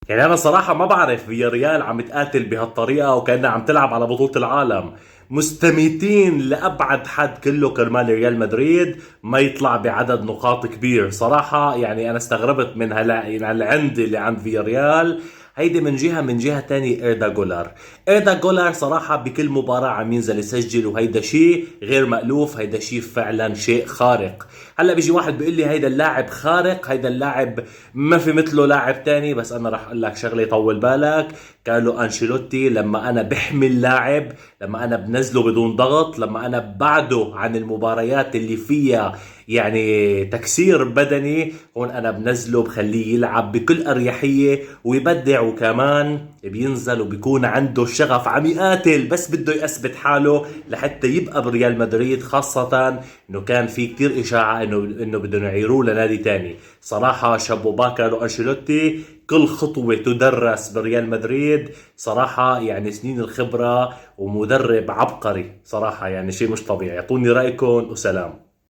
يعني انا صراحة ما بعرف فيا ريال عم تقاتل بهالطريقة وكأنها عم تلعب على بطولة العالم. مستميتين لأبعد حد كله كرمال ريال مدريد ما يطلع بعدد نقاط كبير صراحة. يعني أنا استغربت من يعني العند اللي عند فيا ريال. هيدي من جهة، من جهة تانية إيردا جولار. إيردا جولار صراحة بكل مباراة عم ينزل يسجل، وهيدا شيء غير مألوف، هيدا شيء فعلا شيء خارق. هلا بيجي واحد بيقول لي هيدا اللاعب خارق، هيدا اللاعب ما في مثله لاعب تاني. بس انا راح اقول لك شغله يطول بالك. كارلو انشيلوتي لما انا بحمل لاعب، لما انا بنزله بدون ضغط، لما انا بعده عن المباريات اللي فيها يعني تكسير بدني، هون انا بنزله بخليه يلعب بكل اريحيه ويبدع. وكمان بينزل وبيكون عنده الشغف، عم يقاتل بس بده يثبت حاله لحتى يبقى بريال مدريد. خاصه انه كان في كتير اشاعه انه بدهم يعيروه لنادي تاني. صراحة شابو باكر وأنشيلوتي كل خطوة تدرس بريال مدريد صراحة. يعني سنين الخبرة ومدرب عبقري صراحة، يعني شيء مش طبيعي. اعطوني رأيكم وسلام.